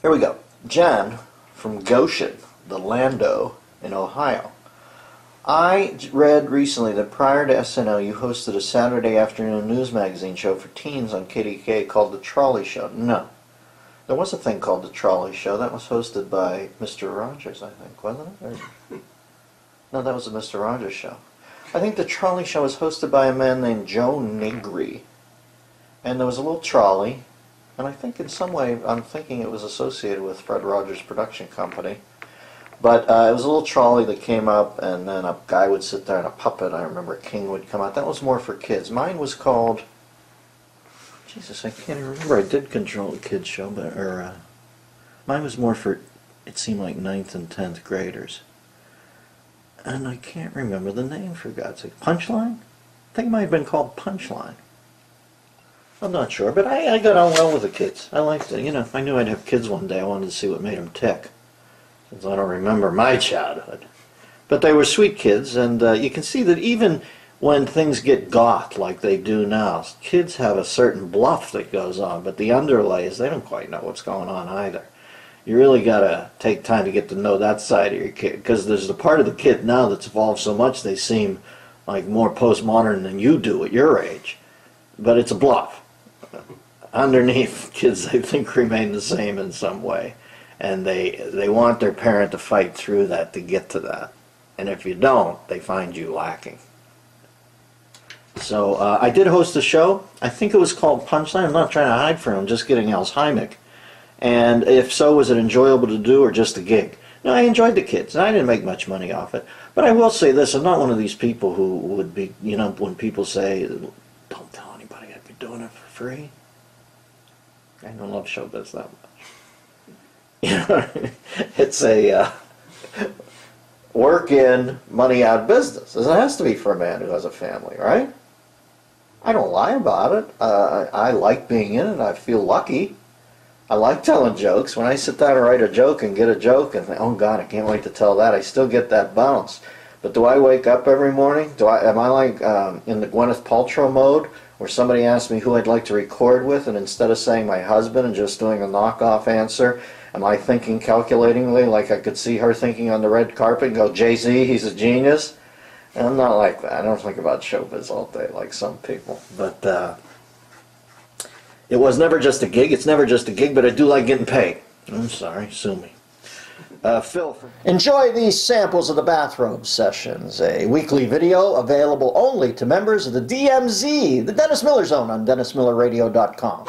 Here we go. Jen from Goshen, the Lando in Ohio. I read recently that prior to SNL you hosted a Saturday afternoon news magazine show for teens on KDK called The Trolley Show. No. There was a thing called The Trolley Show. That was hosted by Mr. Rogers, I think, wasn't it? No, that was the Mr. Rogers show. I think The Trolley Show was hosted by a man named Joe Negri. And there was a little trolley, and I think in some way, I'm thinking it was associated with Fred Rogers' production company. But it was a little trolley that came up, and then a guy would sit there, and a puppet, I remember King would come out. That was more for kids. Mine was called, Jesus, I can't even remember. I did control a kids show, but mine was more for, it seemed like 9th and 10th graders. And I can't remember the name, for God's sake. Punchline? I think it might have been called Punchline. I'm not sure, but I got on well with the kids. I liked it. You know, I knew I'd have kids one day. I wanted to see what made them tick. Since I don't remember my childhood. But they were sweet kids, and you can see that even when things get goth like they do now, kids have a certain bluff that goes on, but the underlay is they don't quite know what's going on either. You really got to take time to get to know that side of your kid, because there's the part of the kid now that's evolved so much they seem like more postmodern than you do at your age. But it's a bluff. Underneath, kids, I think, remain the same in some way. And they want their parent to fight through that to get to that. And if you don't, they find you lacking. So I did host a show. I think it was called Punchline. I'm not trying to hide from him, just getting Alzheimer's. And if so, was it enjoyable to do or just a gig? No, I enjoyed the kids. I didn't make much money off it. But I will say this, I'm not one of these people who would be, you know, when people say, don't tell anybody I'd be doing it for free. I don't love showbiz that much. You know, it's a work in, money out business. It has to be for a man who has a family, right? I don't lie about it. I like being in it. I feel lucky. I like telling jokes. When I sit down and write a joke and get a joke and think, oh God, I can't wait to tell that, I still get that bounce. But do I wake up every morning? Am I like in the Gwyneth Paltrow mode where somebody asks me who I'd like to record with, and instead of saying my husband and just doing a knockoff answer, am I thinking calculatingly like I could see her thinking on the red carpet and go, Jay-Z, he's a genius? And I'm not like that. I don't think about showbiz all day like some people. But it was never just a gig. It's never just a gig, but I do like getting paid. I'm sorry, sue me. Phil. Enjoy these samples of the Bathrobe Sessions, a weekly video available only to members of the DMZ, the Dennis Miller Zone, on DennisMillerRadio.com.